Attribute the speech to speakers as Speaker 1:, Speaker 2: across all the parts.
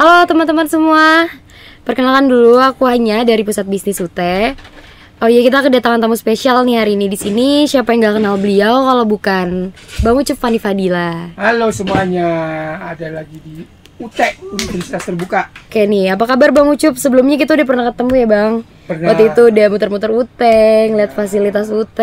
Speaker 1: Halo teman-teman semua. Perkenalkan dulu, aku Hanya dari Pusat Bisnis UT. Oh iya, kita kedatangan tamu spesial nih hari ini di sini. Siapa yang gak kenal beliau kalau bukan Bang Ucup Fanny Fadila.
Speaker 2: Halo semuanya, ada lagi di UT, Universitas Terbuka.
Speaker 1: Oke nih, apa kabar Bang Ucup? Sebelumnya kita udah pernah ketemu ya Bang?
Speaker 2: Pernah.
Speaker 1: Waktu itu udah muter-muter UT, ngeliat fasilitas UT.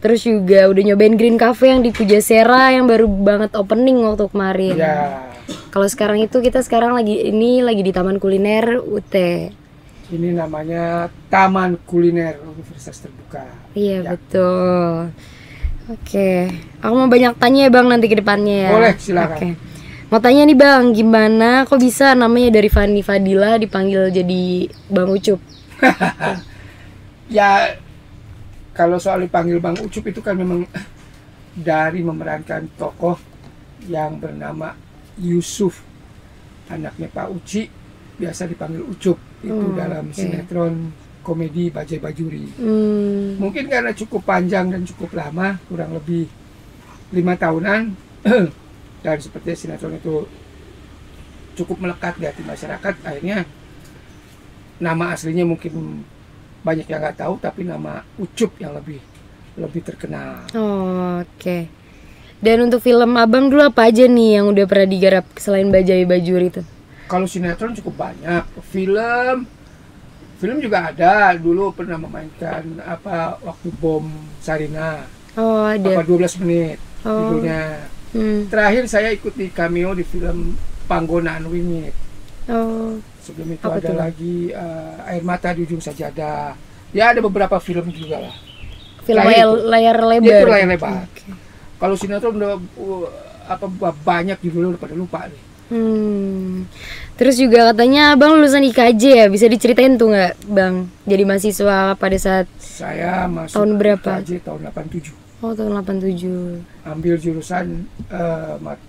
Speaker 1: Terus juga udah nyobain Green Cafe yang di Pujasera yang baru banget opening waktu kemarin.
Speaker 2: Ya,
Speaker 1: Kalau sekarang itu kita sekarang lagi di Taman Kuliner UT.
Speaker 2: ini namanya Taman Kuliner Universitas Terbuka.
Speaker 1: Iya
Speaker 2: Ya.
Speaker 1: betul. Oke, aku mau banyak tanya ya Bang nanti ke depannya ya.
Speaker 2: Boleh, silakan.
Speaker 1: Oke. Mau tanya nih Bang, gimana kok bisa namanya dari Fanny Fadila dipanggil jadi Bang Ucup?
Speaker 2: Ya, kalau soal dipanggil Bang Ucup itu kan memang dari memerankan tokoh yang bernama Yusuf, anaknya Pak Uci, biasa dipanggil Ucup. Itu dalam
Speaker 1: oke.
Speaker 2: sinetron komedi Bajai Bajuri.
Speaker 1: Hmm,
Speaker 2: Mungkin karena cukup panjang dan cukup lama, kurang lebih 5 tahunan, dan seperti sinetron itu cukup melekat di hati masyarakat, akhirnya nama aslinya mungkin banyak yang nggak tahu, tapi nama Ucup yang lebih terkenal.
Speaker 1: oke. Dan untuk film Abang dulu apa aja nih yang udah pernah digarap selain Bajai Bajuri itu?
Speaker 2: Kalau sinetron cukup banyak, film juga ada. Dulu pernah memainkan waktu bom Sarina,
Speaker 1: Oh ada.
Speaker 2: 12 menit
Speaker 1: Oh.
Speaker 2: judulnya.
Speaker 1: Hmm.
Speaker 2: Terakhir saya ikut di cameo di film Panggonaan Wingit.
Speaker 1: Oh.
Speaker 2: Sebelum itu
Speaker 1: Apa
Speaker 2: ada
Speaker 1: tuh?
Speaker 2: lagi Air Mata di Ujung Sajadah. Ya, ada beberapa film juga lah.
Speaker 1: Film
Speaker 2: Terakhir itu.
Speaker 1: layar lebar.
Speaker 2: Ya, itu layar lebar.
Speaker 1: Oke.
Speaker 2: Kalau sinetron udah banyak judulnya udah pada lupa nih.
Speaker 1: Terus juga katanya Abang lulusan IKJ ya, bisa diceritain tuh nggak Bang? Jadi mahasiswa pada saat
Speaker 2: Saya masuk
Speaker 1: Tahun berapa?
Speaker 2: IKJ tahun 87.
Speaker 1: tahun 87.
Speaker 2: Ambil jurusan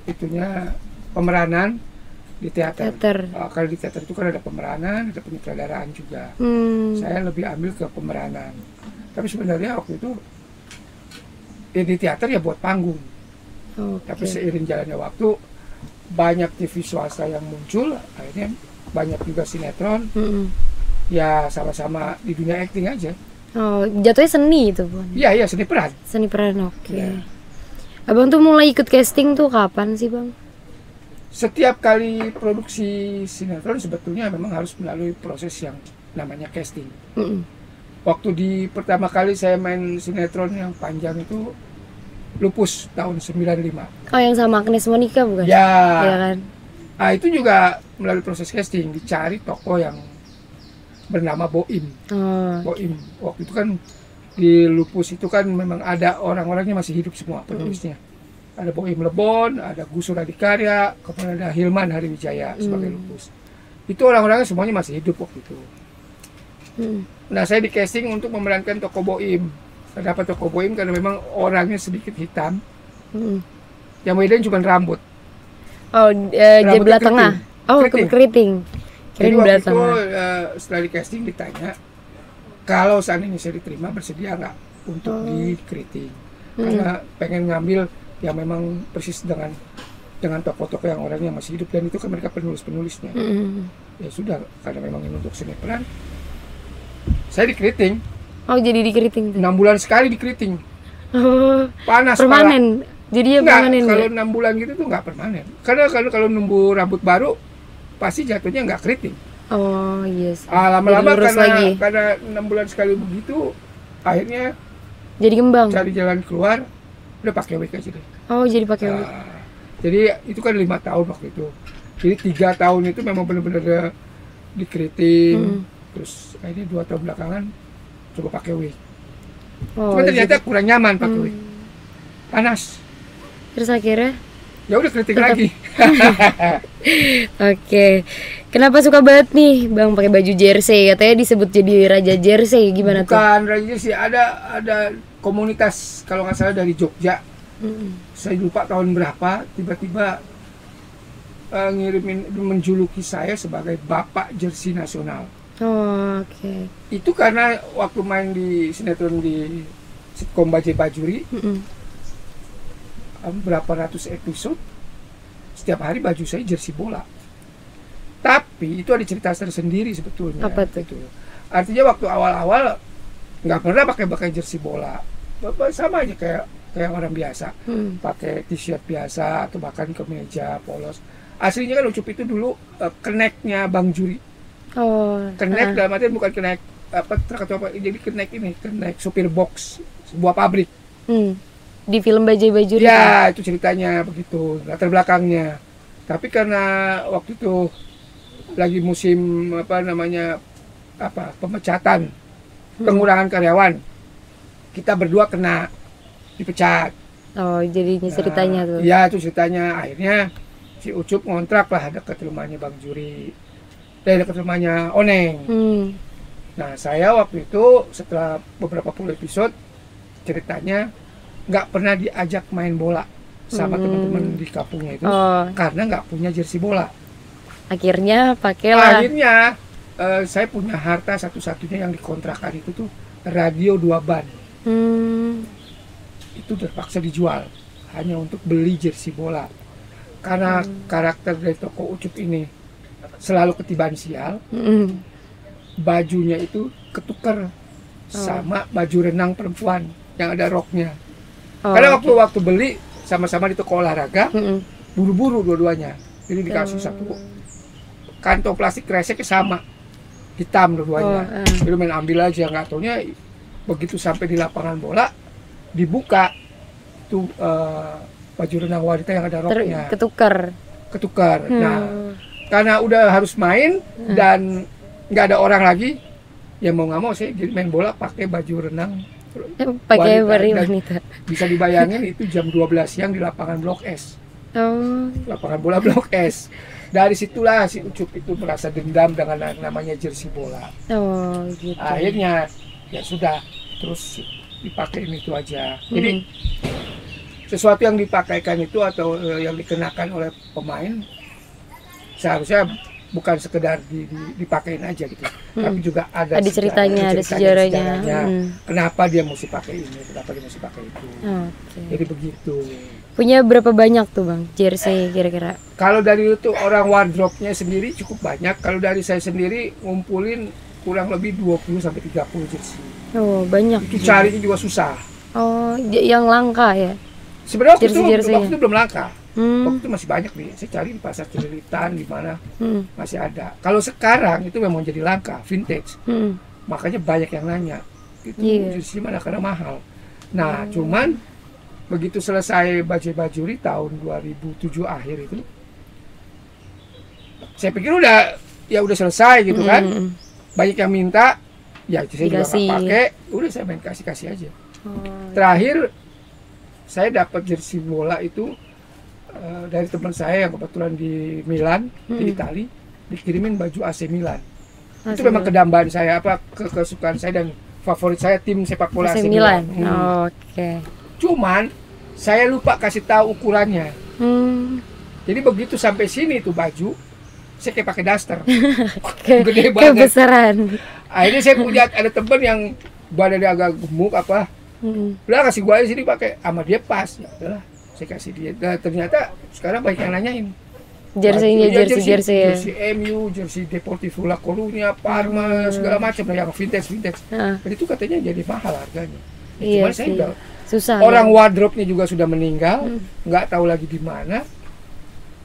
Speaker 2: itunya pemeranan di teater.
Speaker 1: Teater.
Speaker 2: Kalau di teater itu kan ada pemeranan, ada penyutradaraan juga. Saya lebih ambil ke pemeranan. Tapi sebenarnya waktu itu di teater ya buat panggung. Tapi
Speaker 1: Oke.
Speaker 2: seiring jalannya waktu, banyak TV swasta yang muncul, akhirnya banyak juga sinetron. Ya sama-sama di dunia acting aja.
Speaker 1: Oh, jatuhnya seni itu Bang.
Speaker 2: Iya, seni peran.
Speaker 1: Seni peran, oke.
Speaker 2: Ya.
Speaker 1: Abang tuh mulai ikut casting tuh kapan sih Bang?
Speaker 2: Setiap kali produksi sinetron sebetulnya memang harus melalui proses yang namanya casting. Waktu
Speaker 1: pertama
Speaker 2: pertama kali saya main sinetron yang panjang itu Lupus tahun 95.
Speaker 1: Oh, yang sama Agnes Monica bukan?
Speaker 2: Ya,
Speaker 1: Iya kan?
Speaker 2: itu juga melalui proses casting, dicari tokoh yang bernama Boim.
Speaker 1: Oh,
Speaker 2: Boim. Waktu itu kan di Lupus itu kan memang ada orang-orangnya masih hidup semua penulisnya. Ada Boim Lebon, ada Gusur Adikarya, kemudian ada Hilman Hariwijaya sebagai Lupus. Itu orang-orangnya semuanya masih hidup waktu itu. Nah, saya di casting untuk memerankan tokoh Boim. Saya dapat tokoh Boim karena memang orangnya sedikit hitam. Yang bedain cuma rambut.
Speaker 1: oh
Speaker 2: Rambutnya
Speaker 1: belah tengah.
Speaker 2: keriting.
Speaker 1: Oh,
Speaker 2: Keriting.
Speaker 1: keriting.
Speaker 2: Jadi
Speaker 1: Kirain
Speaker 2: waktu
Speaker 1: belah
Speaker 2: itu
Speaker 1: tengah.
Speaker 2: setelah di casting ditanya, kalau seandainya saya diterima bersedia nggak untuk di keriting? Karena pengen ngambil yang memang persis dengan tokoh-tokoh yang orangnya masih hidup, dan itu kan mereka penulis-penulisnya. Ya sudah, karena memang ini untuk seni peran, saya di keriting.
Speaker 1: Oh, jadi di keriting tuh.
Speaker 2: 6 bulan sekali di keriting.
Speaker 1: Oh,
Speaker 2: Panas
Speaker 1: permanen. Jadi ya
Speaker 2: Enggak,
Speaker 1: permanen.
Speaker 2: kalau
Speaker 1: ya?
Speaker 2: 6 bulan gitu tuh nggak permanen. Karena kalau numbuh rambut baru pasti jatuhnya nggak keriting.
Speaker 1: Oh, yes.
Speaker 2: Lama-lama
Speaker 1: Jadi lurus lagi.
Speaker 2: karena 6 bulan sekali begitu, akhirnya
Speaker 1: Jadi kembang.
Speaker 2: cari jalan keluar, udah pakai wig aja deh.
Speaker 1: Oh, jadi pakai wig.
Speaker 2: Jadi itu kan 5 tahun waktu itu. Jadi 3 tahun itu memang benar-benar di keriting. Terus akhirnya 2 tahun belakangan coba pakai wig.
Speaker 1: Oh,
Speaker 2: Cuma ternyata
Speaker 1: jadi-
Speaker 2: kurang nyaman pakai wig. Panas.
Speaker 1: terus akhirnya
Speaker 2: Ya udah keriting lagi.
Speaker 1: oke. Kenapa suka banget nih Bang pakai baju jersey? Katanya disebut jadi raja jersey. Gimana tuh?
Speaker 2: Bukan raja sih, ada komunitas kalau nggak salah dari Jogja. Saya lupa tahun berapa, tiba-tiba menjuluki saya sebagai Bapak Jersey Nasional.
Speaker 1: Oh, oke.
Speaker 2: Itu karena waktu main di sinetron di sitkom Bajai Bajuri, berapa ratus episode, setiap hari baju saya jersey bola. Tapi itu ada cerita tersendiri sebetulnya.
Speaker 1: Apa tuh?
Speaker 2: Gitu. Artinya waktu awal-awal nggak pernah pakai jersey bola, sama aja kayak orang biasa, pakai t-shirt biasa atau bahkan kemeja polos. Aslinya kan Ucup itu dulu keneknya Bang Juri. Kenek dalam artian bukan kenek jadi kenek supir box sebuah pabrik.
Speaker 1: Di film Bajai Bajuri.
Speaker 2: Ya, itu ceritanya begitu, latar belakangnya. Tapi karena waktu itu lagi musim pemecatan, pengurangan karyawan, kita berdua kena dipecat.
Speaker 1: Jadinya ceritanya tuh.
Speaker 2: Iya, itu ceritanya. Akhirnya si Ucup ngontrak lah dekat rumahnya Bang Juri, dekat rumahnya Oneng. Nah, saya waktu itu setelah beberapa puluh episode, ceritanya nggak pernah diajak main bola sama teman-teman di kampungnya itu, karena nggak punya jersey bola.
Speaker 1: Akhirnya pakailah.
Speaker 2: Akhirnya saya punya harta satu-satunya yang dikontrakan itu tuh radio 2 ban. Itu terpaksa dijual hanya untuk beli jersey bola. Karena karakter dari toko Ucup ini selalu ketiban sial, bajunya itu ketukar sama baju renang perempuan yang ada roknya. Karena waktu beli sama-sama di toko olahraga, buru-buru dua-duanya. Jadi dikasih satu kantong plastik kreseknya sama, hitam dua-duanya. Jadi main ambil aja, nggak taunya begitu sampai di lapangan bola dibuka tuh baju renang wanita yang ada roknya. Ketukar. Nah, karena udah harus main dan nggak ada orang lagi, ya mau nggak mau saya jadi main bola pakai baju renang.
Speaker 1: Pakai wanita.
Speaker 2: Bisa dibayangin itu jam 12 siang di lapangan Blok S. Lapangan bola Blok S. Dari situlah si Ucup itu merasa dendam dengan namanya jersey bola.
Speaker 1: Gitu.
Speaker 2: Akhirnya ya sudah, terus dipakai itu aja. Jadi sesuatu yang dipakaikan itu atau yang dikenakan oleh pemain seharusnya bukan sekedar dipakein aja gitu, tapi juga ada
Speaker 1: ceritanya, ada sejarahnya.
Speaker 2: Kenapa dia mesti pakai ini, kenapa dia mesti pakai itu. Jadi begitu.
Speaker 1: Punya berapa banyak tuh Bang jersey kira-kira?
Speaker 2: Kalau dari itu orang wardrobe-nya sendiri cukup banyak. Kalau dari saya sendiri ngumpulin kurang lebih 20 sampai 30 jersey.
Speaker 1: Banyak.
Speaker 2: Itu carinya juga susah.
Speaker 1: Yang langka ya?
Speaker 2: Sebenarnya waktu itu belum langka. Waktu itu masih banyak nih, saya cari di pasar Celilitan di mana masih ada. Kalau sekarang itu memang jadi langka, vintage. Makanya banyak yang nanya, itu jersey mana karena mahal. Nah, cuman begitu selesai Bajai Bajuri tahun 2007 akhir itu, saya pikir udah selesai gitu kan. Banyak yang minta, ya saya juga nggak pakai, udah saya main kasih aja. Terakhir saya dapat jersey bola itu dari teman saya yang kebetulan di Milan, di Itali, dikirimin baju AC Milan. Itu memang kedambaan saya, kesukaan saya dan favorit saya tim sepak bola AC Milan. Cuman saya lupa kasih tahu ukurannya. Jadi begitu sampai sini tuh baju, saya kayak pakai daster. Gede banget.
Speaker 1: Kebesaran.
Speaker 2: Akhirnya saya punya ada teman yang badannya agak gemuk udah kasih gua sini pakai, sama dia pas. Ya udahlah, saya kasih dia. Nah, ternyata sekarang banyak yang nanyain. Jersey MU, jersey Deportivo La Coruña, Parma, segala macam yang vintage. Dan itu katanya jadi mahal harganya. Cuman saya udah
Speaker 1: susah.
Speaker 2: Orang wardrobe-nya juga sudah meninggal, nggak tahu lagi di mana.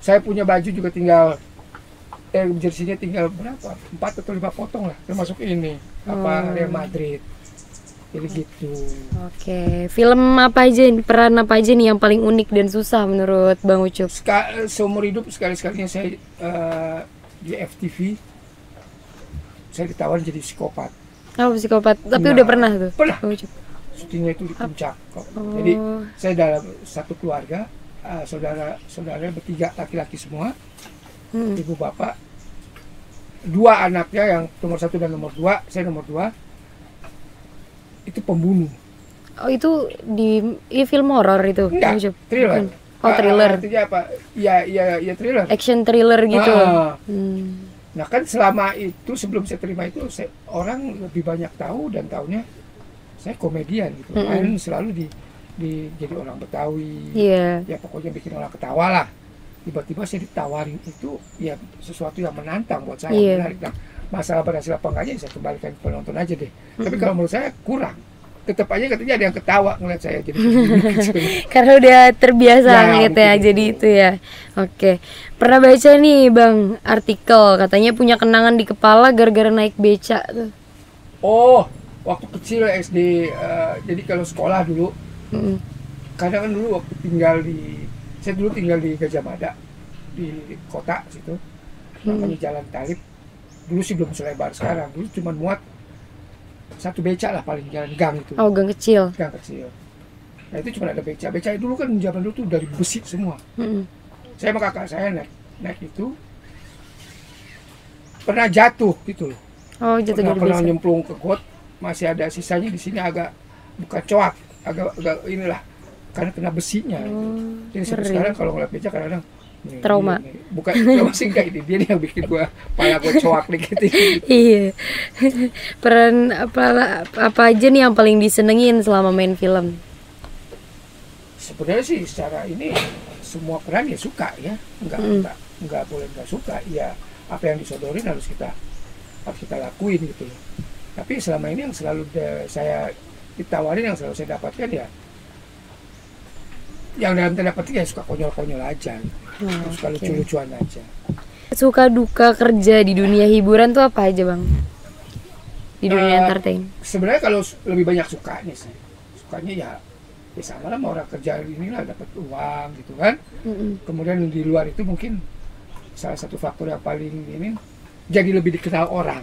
Speaker 2: Saya punya baju juga tinggal jersey-nya tinggal berapa? 4 atau 5 potong lah, termasuk ini Real Madrid. Jadi gitu.
Speaker 1: Film apa aja, peran apa aja nih yang paling unik dan susah menurut Bang Ucup?
Speaker 2: Seumur hidup sekali-sekalinya saya di FTV saya ditawarin jadi psikopat.
Speaker 1: Psikopat? Tapi udah pernah tuh?
Speaker 2: Pernah. Syutingnya itu di Puncak. Jadi saya dalam satu keluarga, saudara bertiga laki-laki semua, ibu bapak, 2 anaknya yang nomor 1 dan nomor 2, saya nomor 2. Itu pembunuh.
Speaker 1: Itu di film horor itu?
Speaker 2: Enggak, thriller.
Speaker 1: Thriller.
Speaker 2: Artinya apa? Ya thriller.
Speaker 1: Action thriller gitu.
Speaker 2: Nah kan selama itu sebelum saya terima itu orang lebih banyak tahu dan taunya saya komedian gitu. Main selalu di jadi orang Betawi. Ya pokoknya bikin orang ketawa lah. tiba-tiba saya ditawarin itu ya sesuatu yang menantang buat saya,
Speaker 1: Iya.
Speaker 2: menarik. Nah, masalah berhasil apa enggaknya saya kembalikan ke penonton aja deh. Tapi kalau menurut saya kurang, tetap aja katanya ada yang ketawa ngeliat saya jadi begini, gitu.
Speaker 1: Karena udah terbiasa
Speaker 2: Ya,
Speaker 1: ngeliat ya,
Speaker 2: mungkin
Speaker 1: jadi
Speaker 2: itu.
Speaker 1: itu ya. Oke. Pernah baca nih Bang artikel katanya punya kenangan di kepala gara-gara naik beca tuh.
Speaker 2: Oh, waktu kecil SD, jadi kalau sekolah dulu,
Speaker 1: Mm-mm.
Speaker 2: kadang kan dulu waktu saya dulu tinggal di Gajah Mada, di kota situ, namanya Jalan Talib. Dulu sih belum selebar sekarang, dulu cuma muat satu beca lah paling, jalan gang itu,
Speaker 1: Oh, gang kecil.
Speaker 2: gang kecil. Nah itu cuma ada beca. Beca dulu kan zaman dulu tuh dari besi semua.
Speaker 1: Mm-mm.
Speaker 2: Saya sama kakak saya naik itu pernah jatuh gitu loh.
Speaker 1: Oh, jatuh dari
Speaker 2: Pernah
Speaker 1: beca.
Speaker 2: nyemplung ke got, masih ada sisanya di sini, agak bukan coak, agak inilah karena kena besinya.
Speaker 1: Oh,
Speaker 2: Jadi sampai
Speaker 1: ngeri.
Speaker 2: sekarang kalau ngeliat beca kadang-kadang nih,
Speaker 1: Trauma.
Speaker 2: dia nih. Bukan trauma sih, enggak, ini dia nih yang bikin kepala gua coak dikit ini.
Speaker 1: Iya. Peran apa aja nih yang paling disenengin selama main film?
Speaker 2: Sebenarnya sih secara ini semua peran ya suka ya, enggak boleh enggak suka. Ya apa yang disodorin harus kita lakuin gitu loh. Tapi selama ini yang selalu saya ditawarin, yang selalu saya dapatkan ya yang dalam tanda petik ya suka konyol-konyol aja, suka lucu-lucuan aja.
Speaker 1: Suka duka kerja di dunia hiburan tuh apa aja Bang? Di dunia entertain.
Speaker 2: Sebenarnya kalau lebih banyak sukanya sih, sukanya ya sama lah, orang kerja inilah dapat uang gitu kan. Kemudian di luar itu mungkin salah satu faktor yang paling ini jadi lebih dikenal orang.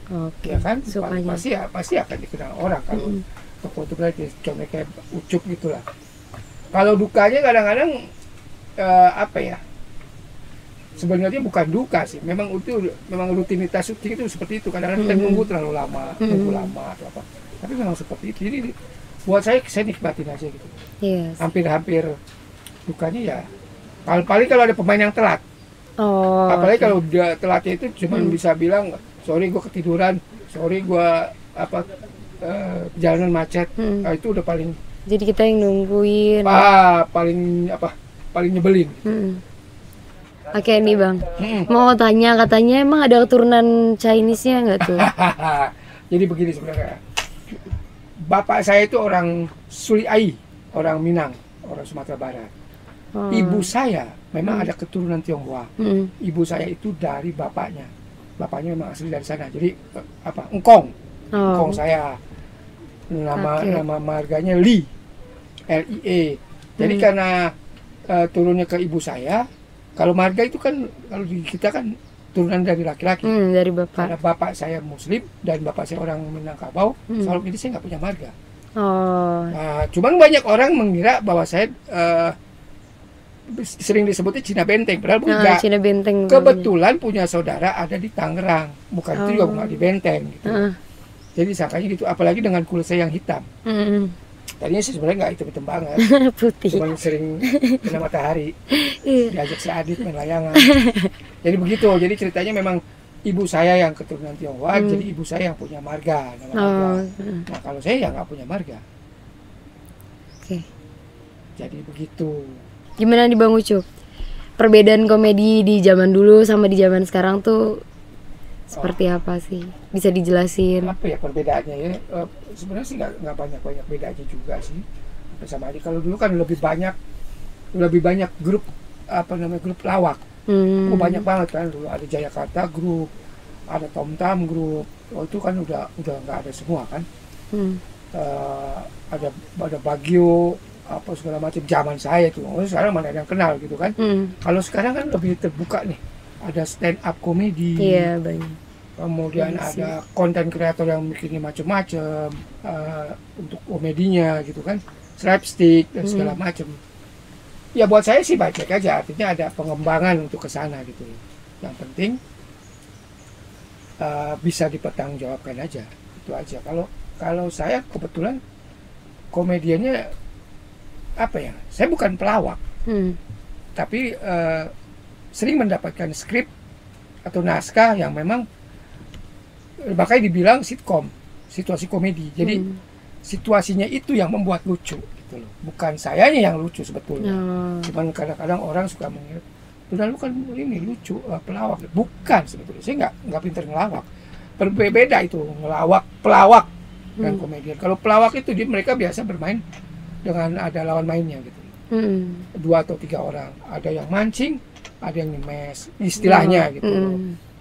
Speaker 1: Oke.
Speaker 2: Ya kan,
Speaker 1: Sukanya.
Speaker 2: pasti akan dikenal orang kalau fotografer contohnya kayak Ucup gitulah. Kalau dukanya kadang-kadang apa ya? Sebenarnya bukan duka sih, memang rutinitas syuting itu seperti itu. Kadang-kadang kita nunggu terlalu lama, atau apa. Tapi memang seperti itu. Jadi buat saya nikmatin aja gitu.
Speaker 1: Yes.
Speaker 2: Hampir dukanya ya paling kalau ada pemain yang telat.
Speaker 1: Oh.
Speaker 2: Apalagi kalau dia telatnya itu cuma bisa bilang sorry gue ketiduran, sorry gue perjalanan macet. Nah, itu udah paling
Speaker 1: Jadi kita yang nungguin.
Speaker 2: paling nyebelin.
Speaker 1: Oke nih Bang, mau tanya, katanya emang ada keturunan Chinese-nya nggak tuh?
Speaker 2: Jadi begini sebenarnya, bapak saya itu orang Suli Ai, orang Minang, orang Sumatera Barat. Ibu saya memang ada keturunan Tionghoa. Ibu saya itu dari bapaknya memang asli dari sana. Jadi Engkong, Engkong saya. Nama marganya Li, Lie. Jadi karena turunnya ke ibu saya, kalau marga itu kan kalau di kita kan turunan dari laki-laki.
Speaker 1: Dari bapak.
Speaker 2: Karena bapak saya Muslim dan bapak saya orang Minangkabau, soal ini saya nggak punya marga.
Speaker 1: Oh.
Speaker 2: Nah, cuman banyak orang mengira bahwa saya sering disebutnya Cina Benteng, padahal enggak.
Speaker 1: Cina Benteng.
Speaker 2: Kebetulan punya saudara ada di Tangerang, bukan itu juga nggak di Benteng gitu. Jadi sangkanya gitu, apalagi dengan kulit saya yang hitam. Tadinya sih sebenarnya nggak hitam-hitam banget,
Speaker 1: Putih.
Speaker 2: cuma sering kena matahari, diajak si Adit main layangan. Jadi begitu, jadi ceritanya memang ibu saya yang keturunan Tionghoa, jadi ibu saya yang punya marga, nama marga. Nah kalau saya ya nggak punya marga.
Speaker 1: Oke.
Speaker 2: Jadi begitu.
Speaker 1: Gimana nih Bang Ucup? Perbedaan komedi di zaman dulu sama di zaman sekarang tuh seperti apa sih? Bisa dijelasin?
Speaker 2: Apa ya perbedaannya ya? Sebenarnya sih nggak banyak bedanya juga sih. Sama aja. Kalau dulu kan lebih banyak grup grup lawak. Banyak banget kan dulu, ada Jayakarta grup, ada Tomtam grup. Oh itu kan udah nggak ada semua kan. Ada Bagio apa segala macam zaman saya itu. Oh sekarang mana ada yang kenal gitu kan. Kalau sekarang kan lebih terbuka nih. Ada stand up komedi.
Speaker 1: Iya banyak.
Speaker 2: Kemudian ada konten kreator yang bikinnya macam-macam untuk komedinya gitu kan, slapstick dan segala macam. Ya buat saya sih baik aja, artinya ada pengembangan untuk ke sana gitu. Yang penting bisa dipertanggungjawabkan aja, itu aja. Kalau saya kebetulan komediannya apa ya? Saya bukan pelawak, tapi sering mendapatkan skrip atau naskah yang memang makanya dibilang sitkom, situasi komedi. Jadi situasinya itu yang membuat lucu gitu loh. Bukan sayanya yang lucu sebetulnya. Cuman kadang-kadang orang suka mengira Udah lu kan ini lucu, pelawak. Bukan sebetulnya. Saya nggak pinter ngelawak. Berbeda itu ngelawak, pelawak dan komedian. Kalau pelawak itu mereka biasa bermain dengan ada lawan mainnya gitu. 2 atau 3 orang. Ada yang mancing, ada yang nyemes, istilahnya gitu.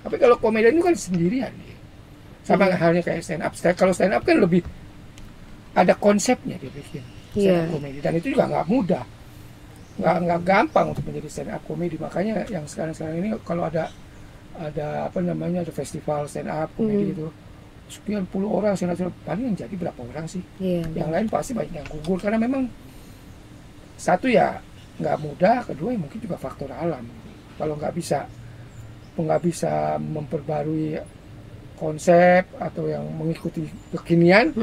Speaker 2: Tapi kalau komedian itu kan sendirian. Sama halnya kayak stand up. Kalau stand up kan lebih ada konsepnya dia bikin stand up komedi, dan itu juga nggak mudah, nggak gampang untuk menjadi stand up komedi. Makanya yang sekarang ini kalau ada apa namanya, ada festival stand up komedi itu sekian puluh orang, paling yang jadi berapa orang sih? Yang lain pasti banyak yang gugur karena memang satu ya nggak mudah, kedua ya mungkin juga faktor alam. Kalau nggak bisa memperbarui konsep atau yang mengikuti kekinian,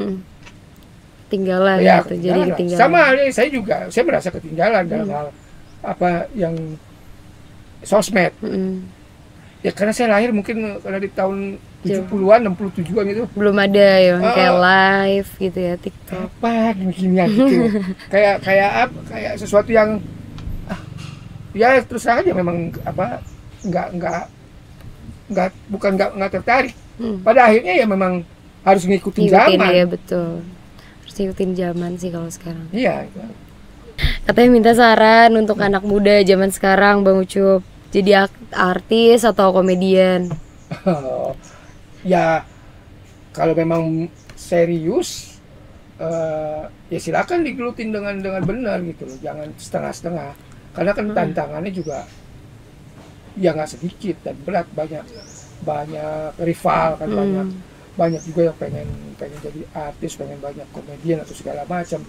Speaker 1: tinggalan
Speaker 2: ya,
Speaker 1: gitu. Jadi ketinggalan.
Speaker 2: Sama halnya saya merasa ketinggalan dalam hal apa yang sosmed. Ya karena saya lahir mungkin karena di tahun 70-an, 67-an gitu.
Speaker 1: Belum ada yang kayak live gitu ya, TikTok.
Speaker 2: Apa gini-ginian gitu. kayak sesuatu yang ya terus aja memang apa nggak tertarik. Pada akhirnya ya memang harus ngikutin zaman.
Speaker 1: Ya betul. Harus ngikutin zaman sih kalau sekarang.
Speaker 2: Iya.
Speaker 1: Katanya minta saran untuk anak muda zaman sekarang, Bang Ucup. Jadi artis atau komedian?
Speaker 2: Ya kalau memang serius ya silakan digelutin dengan benar gitu loh, jangan setengah-setengah. Karena kan tantangannya juga ya nggak sedikit dan berat, banyak rival kan, banyak juga yang pengen jadi artis, pengen banyak komedian atau segala macam.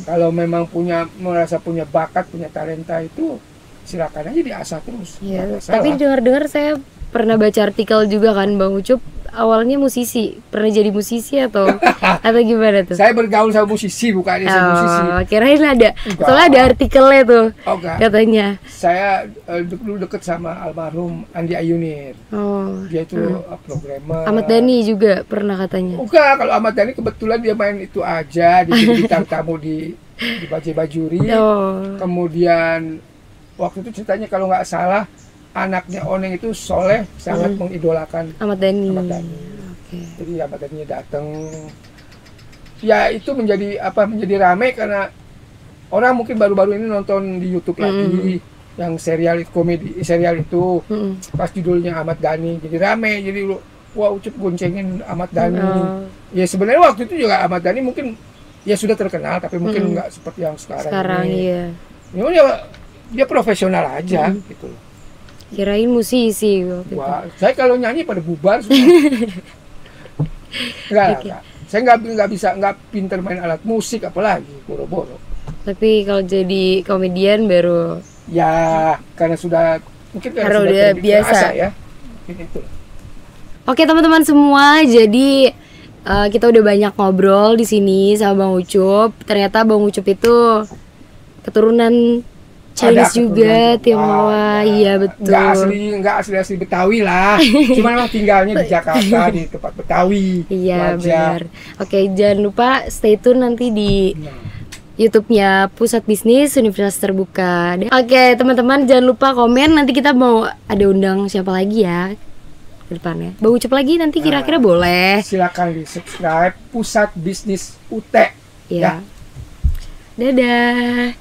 Speaker 2: Kalau memang merasa punya bakat, punya talenta itu silakan aja diasah terus.
Speaker 1: Ya, tapi dengar-dengar saya pernah baca artikel juga kan, Bang Ucup awalnya musisi, pernah jadi musisi atau gimana tuh?
Speaker 2: Saya bergaul sama musisi, bukan saya musisi.
Speaker 1: Kirain ada, soalnya ada artikelnya tuh, katanya.
Speaker 2: Saya dulu deket sama almarhum Andi Ayunir. Dia itu programmer.
Speaker 1: Ahmad Dhani juga pernah katanya.
Speaker 2: Bukan, kalau Ahmad Dhani kebetulan dia main itu aja di bintang tamu di Bajai Bajuri. Kemudian waktu itu ceritanya kalau nggak salah anaknya Oneng itu Soleh sangat mengidolakan Ahmad Dhani. Jadi Ahmad Dhani datang. Ya itu menjadi rame karena orang mungkin baru-baru ini nonton di YouTube lagi yang serial itu pas judulnya Ahmad Dhani, jadi rame, jadi wah Ucup goncengin Ahmad Dhani. Ya sebenarnya waktu itu juga Ahmad Dhani mungkin ya sudah terkenal, tapi mungkin nggak seperti yang sekarang ini. Iya. Dia profesional aja gitu.
Speaker 1: Kirain musisi.
Speaker 2: Wah, saya kalau nyanyi pada bubar semua. Enggak. Saya nggak pinter main alat musik apalagi boro-boro.
Speaker 1: Tapi kalau jadi komedian baru.
Speaker 2: Ya, karena sudah
Speaker 1: udah biasa
Speaker 2: ya. Gitu.
Speaker 1: Oke teman-teman semua, jadi kita udah banyak ngobrol di sini sama Bang Ucup. Ternyata Bang Ucup itu keturunan Chinese juga, Tionghoa. Iya betul.
Speaker 2: Nggak asli Betawi lah. Cuma memang tinggalnya di Jakarta di tempat Betawi.
Speaker 1: Iya benar. Oke, jangan lupa stay tune nanti di YouTube-nya Pusat Bisnis Universitas Terbuka. Oke teman-teman, jangan lupa komen. Nanti kita mau ada undang siapa lagi ya ke depannya. Bang Ucup lagi nanti kira-kira boleh.
Speaker 2: Silakan di subscribe Pusat Bisnis UT.
Speaker 1: Ya. Dadah.